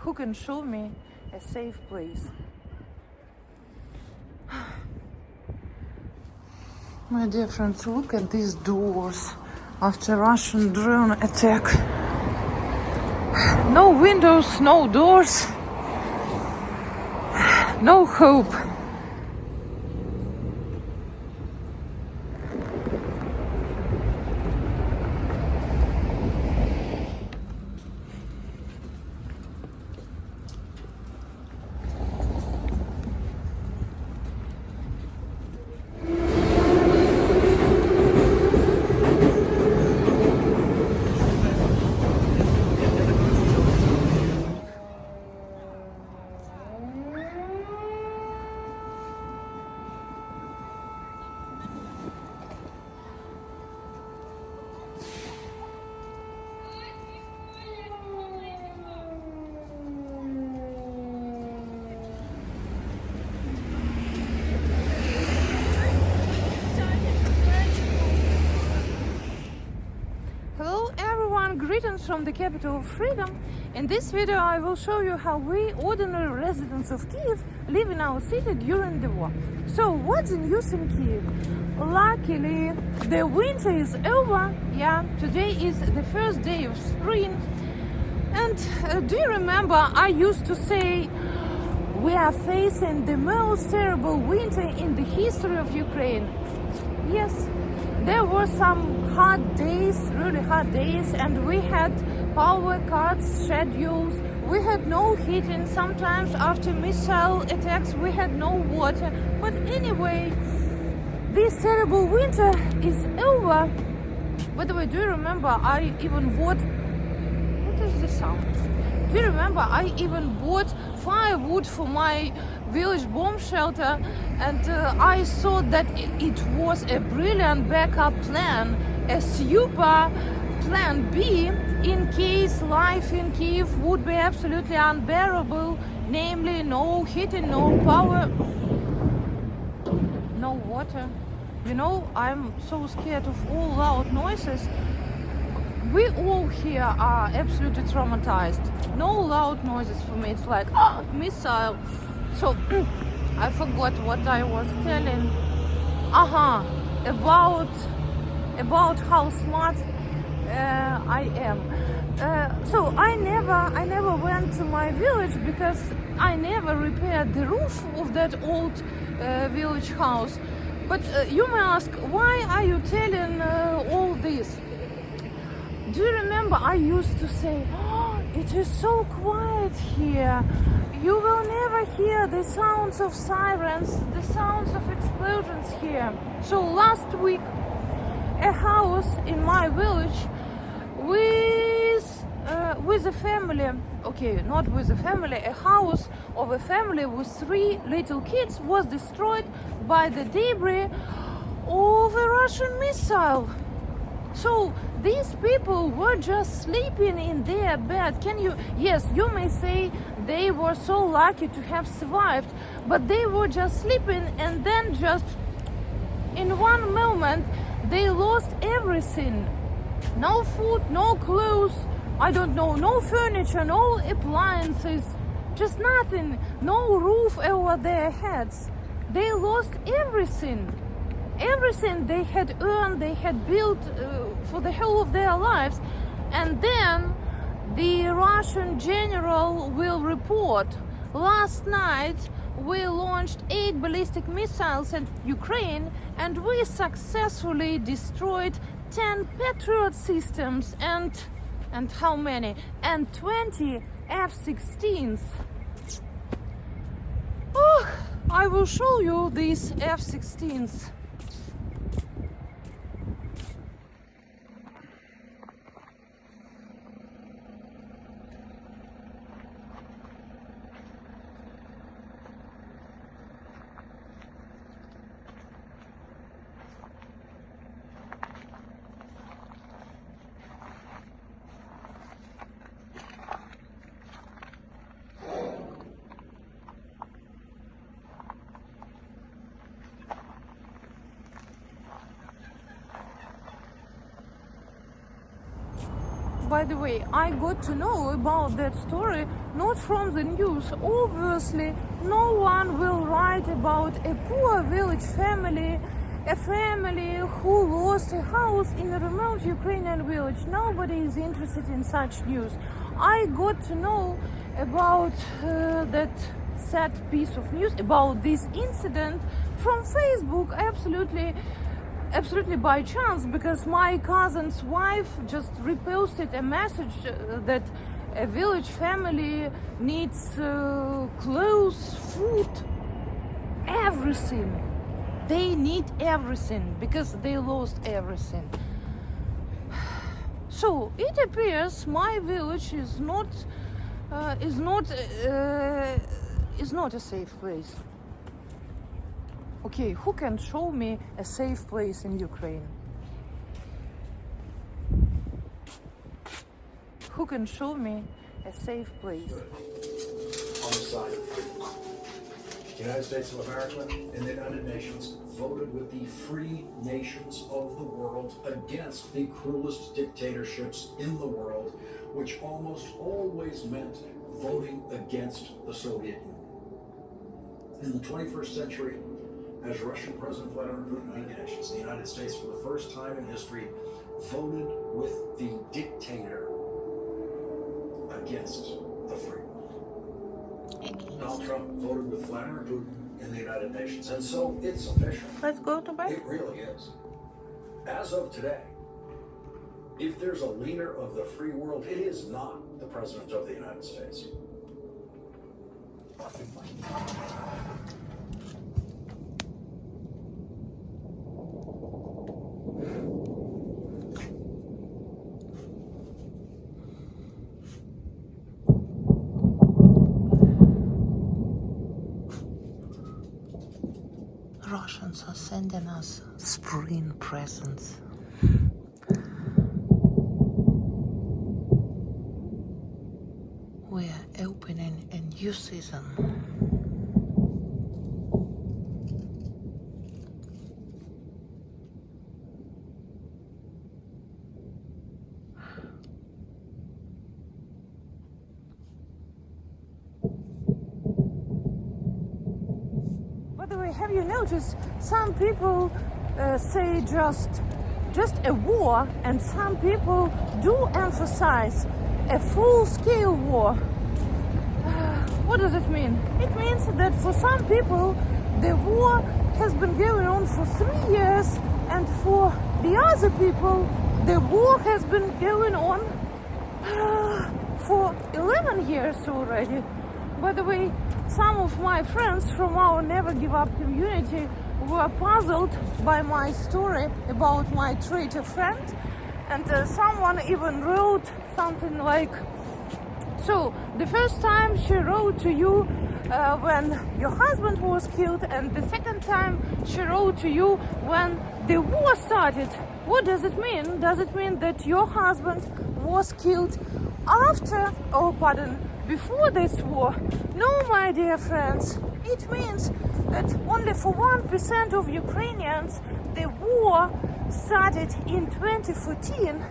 who can show me a safe place. My dear friends, look at these doors after Russian drone attack. No windows, no doors, no hope. Greetings from the capital of freedom. In this video I will show you how we, ordinary residents of Kyiv, live in our city during the war. So what's the news in Kyiv? Luckily the winter is over. Yeah, today is the first day of spring. And do you remember I used to say we are facing the most terrible winter in the history of Ukraine? Yes. There were some hot days, really hot days, and we had power cuts, schedules, we had no heating, sometimes after missile attacks we had no water. But anyway, this terrible winter is over. By the way, do you remember I even bought, what is the sound? Do you remember I even bought firewood for my village bomb shelter, and I thought that it was a brilliant backup plan, a super plan B in case life in Kyiv would be absolutely unbearable, namely no heating, no power, no water. You know, I'm so scared of all loud noises. We all here are absolutely traumatized. No loud noises for me. It's like, missile. So, I forgot what I was telling. About how smart I am. So I never went to my village because I never repaired the roof of that old village house. But you may ask, why are you telling all this? Do you remember I used to say, it is so quiet here. You will never hear the sounds of sirens, the sounds of explosions here. So last week, a house in my village with a family, okay, not with a family, a house of a family with 3 little kids was destroyed by the debris of a Russian missile. So these people were just sleeping in their bed. Yes, you may say they were so lucky to have survived, but they were just sleeping, and then just in one moment they lost everything. No food, no clothes, I don't know, no furniture, no appliances, just nothing, no roof over their heads. They lost everything. Everything they had earned, they had built for the whole of their lives. And then the Russian general will report, last night we launched 8 ballistic missiles at Ukraine and we successfully destroyed 10 Patriot systems and how many? And 20 F-16s. Oh, I will show you these F-16s. by the way, I got to know about that story not from the news. Obviously, no one will write about a poor village family, a family who lost a house in a remote Ukrainian village. Nobody is interested in such news. I got to know about that sad piece of news, about this incident, from Facebook, absolutely by chance, because my cousin's wife just reposted a message that a village family needs clothes, food, everything. They need everything because they lost everything. So it appears my village is not a safe place. Okay, who can show me a safe place in Ukraine? Who can show me a safe place? On the side of freedom. The United States of America and the United Nations voted with the free nations of the world against the cruelest dictatorships in the world, which almost always meant voting against the Soviet Union. In the 21st century, as Russian President Vladimir Putin indicates, the United States, for the first time in history, voted with the dictator against the free one. Donald Trump voted with Vladimir Putin in the United Nations, and so it's official. Let's go to bed. It really is. As of today, if there's a leader of the free world, it is not the President of the United States. Russians are sending us spring presents. We are opening a new season. By the way, have you noticed some people say just a war, and some people do emphasize a full-scale war? What does it mean? It means that for some people the war has been going on for 3 years, and for the other people the war has been going on for 11 years already. By the way, some of my friends from our Never Give Up community were puzzled by my story about my traitor friend, and someone even wrote something like, so the first time she wrote to you when your husband was killed, and the second time she wrote to you when the war started. What does it mean? Does it mean that your husband was killed after, before this war? No, my dear friends, it means that only for 1% of Ukrainians the war started in 2014.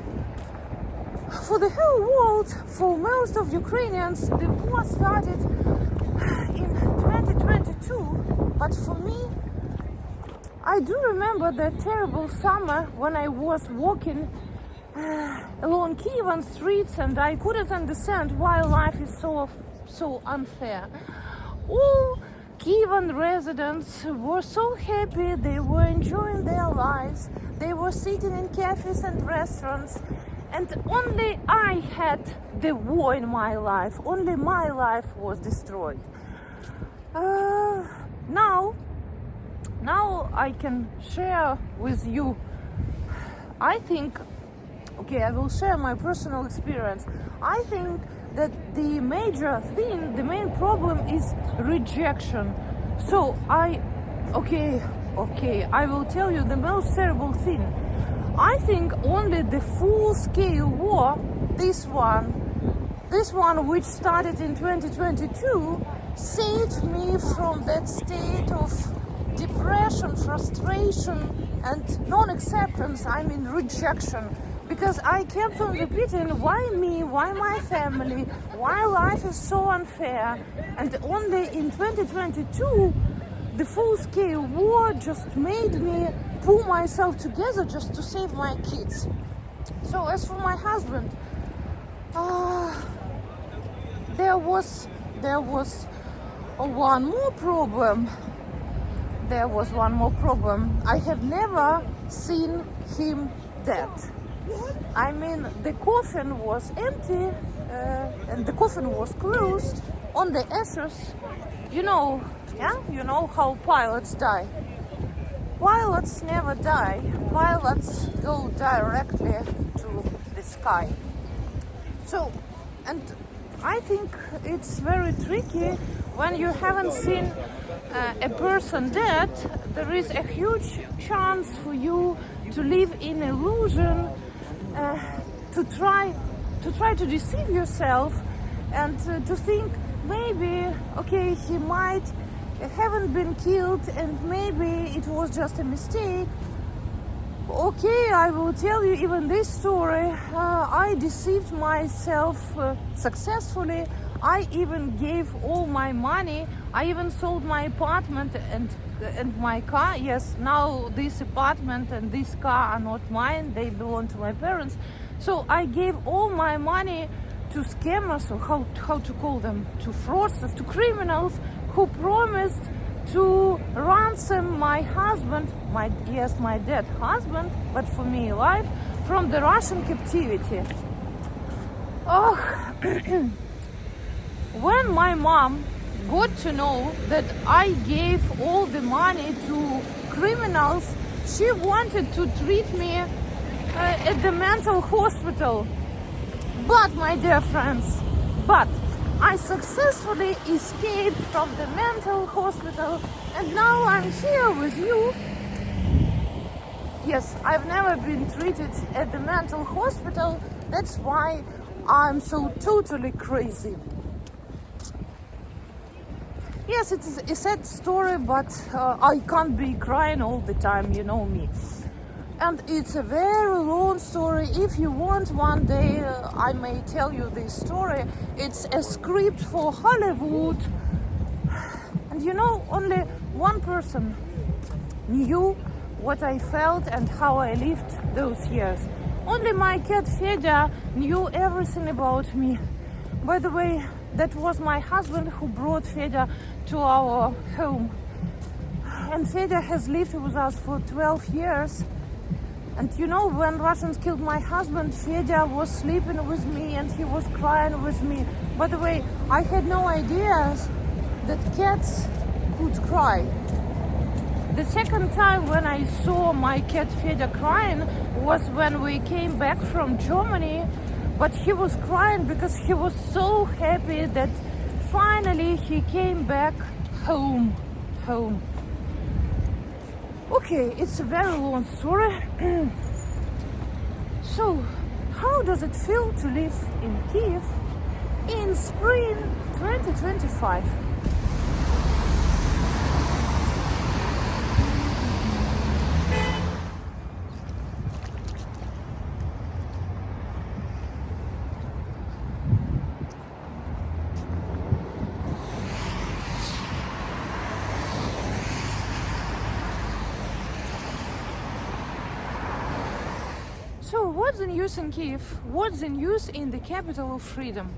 For the whole world, for most of Ukrainians, the war started in 2022. But for me, I do remember that terrible summer when I was walking along Kyiv streets, and I couldn't understand why life is so unfair. All Kyiv residents were so happy, they were enjoying their lives, they were sitting in cafes and restaurants, and only I had the war in my life, only my life was destroyed. Now I can share with you, I think, okay, I will share my personal experience. I think that the major thing, the main problem is rejection. So I will tell you the most terrible thing. I think only the full-scale war, this one which started in 2022, saved me from that state of depression, frustration, and non-acceptance, I mean rejection. because I kept on repeating, why me, why my family, why life is so unfair. And only in 2022, the full-scale war just made me pull myself together just to save my kids. So as for my husband, there was one more problem. There was one more problem. I have never seen him dead. I mean, the coffin was empty and the coffin was closed. On the ashes, you know how pilots die. Pilots never die. Pilots go directly to the sky. So, and I think it's very tricky when you haven't seen a person dead. There is a huge chance for you to live in illusion, to try to deceive yourself, and to think maybe, okay, he might haven't been killed and maybe it was just a mistake. Okay, I will tell you even this story. I deceived myself successfully. I even gave all my money. I even sold my apartment and my car. Yes, now this apartment and this car are not mine. They belong to my parents. So I gave all my money to scammers, or how to call them, to fraudsters, to criminals who promised to ransom my husband, my dead husband, but for me alive, from the Russian captivity. Oh, when my mom got to know that I gave all the money to criminals, she wanted to treat me at the mental hospital. But, my dear friends, I successfully escaped from the mental hospital and now I'm here with you. Yes, I've never been treated at the mental hospital. That's why I'm so totally crazy. Yes, it's a sad story, but I can't be crying all the time, you know me. And it's a very long story. If you want, one day I may tell you this story. It's a script for Hollywood. And you know, only one person knew what I felt and how I lived those years. Only my cat Fedya knew everything about me. By the way, that was my husband who brought Fedya to our home. And Fedya has lived with us for 12 years. And you know, when Russians killed my husband, Fedya was sleeping with me and he was crying with me. By the way, I had no idea that cats could cry. The second time when I saw my cat Fedya crying was when we came back from Germany. But he was crying because he was so happy that finally he came back home. Okay, it's a very long story. So, how does it feel to live in Kyiv in spring 2025? So what's the news in Kyiv? What's the news in the capital of freedom?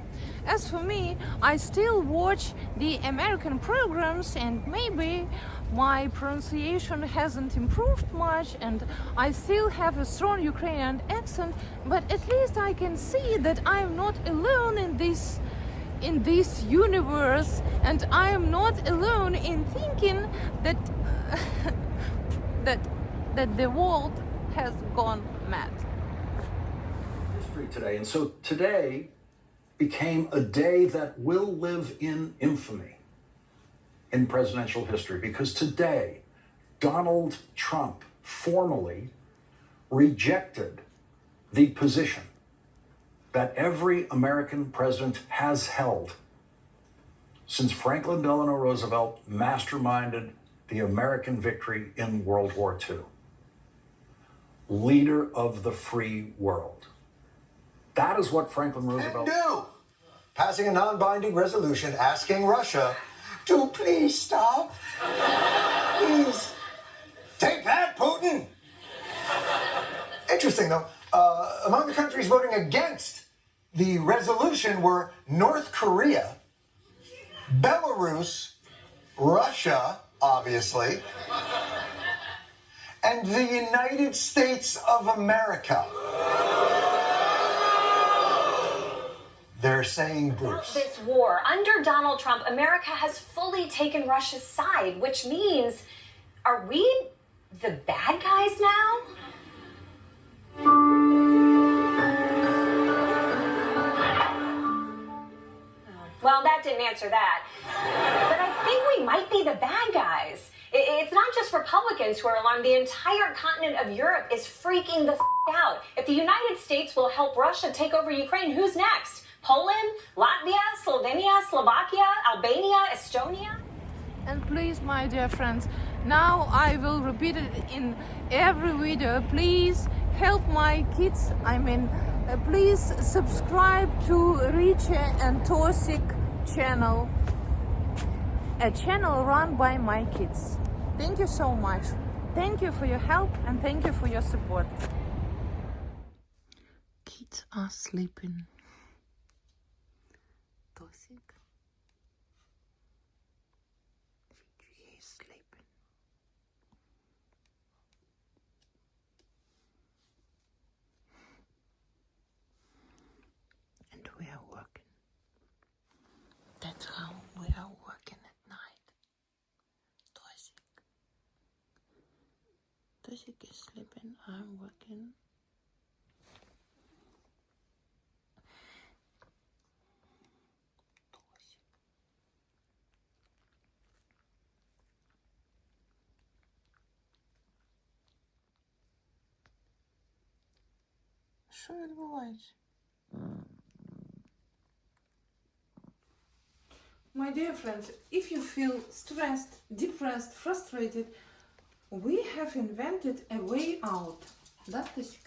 As for me, I still watch the American programs and maybe my pronunciation hasn't improved much and I still have a strong Ukrainian accent, but at least I can see that I'm not alone in this universe, and I am not alone in thinking that that the world has gone mad. Today. And so today became a day that will live in infamy in presidential history, because today Donald Trump formally rejected the position that every American president has held since Franklin Delano Roosevelt masterminded the American victory in World War II. Leader of the free world. That is what Franklin Roosevelt do. Passing a non-binding resolution asking Russia to please stop. Please. Take that, Putin. Interesting, though. Among the countries voting against the resolution were North Korea, Belarus, Russia, obviously, and the United States of America. They're saying Bruce. This war, under Donald Trump, America has fully taken Russia's side, which means, are we the bad guys now? Well, that didn't answer that. But I think we might be the bad guys. It's not just Republicans who are alarmed. The entire continent of Europe is freaking the out. If the United States will help Russia take over Ukraine, who's next? Poland, Latvia, Slovenia, Slovakia, Albania, Estonia? And please, my dear friends, now I will repeat it in every video. Please help my kids. Please subscribe to Richa and Tosik channel, a channel run by my kids. Thank you so much. Thank you for your help and thank you for your support. Kids are sleeping. Tosik. He is sleeping. And we are working. That's how we are working at night. Tosik is sleeping, I'm working. Що відбувається? My dear friends, if you feel stressed, depressed, frustrated, we have invented a way out. Да, Тосик?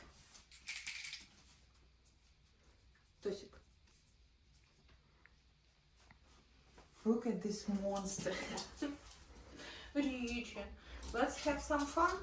Тосик. Look at this monster. Richie, let's have some fun.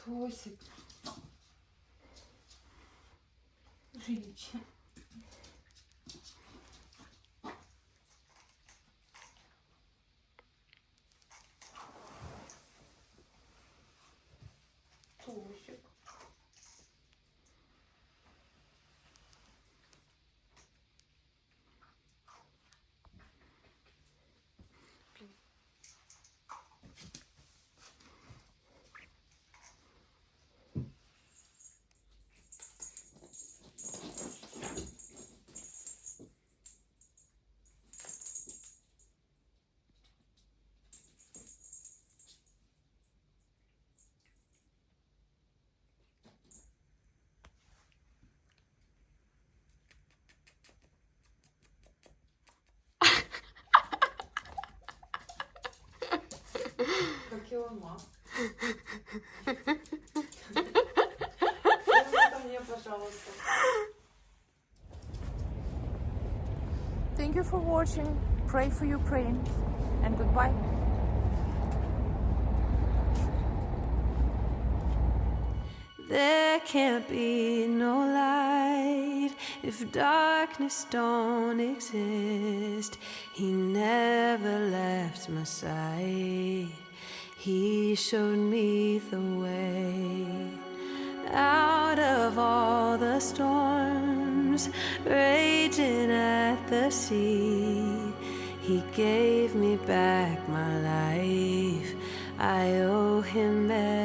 Тосик. Ричи. Тосик. Килома. Мне, пожалуйста. Thank you for watching. Pray for Ukraine and goodbye. There can't be no light if darkness don't exist. He never left my side. He showed me the way out of all the storms raging at the sea. He gave me back my life. I owe him everything.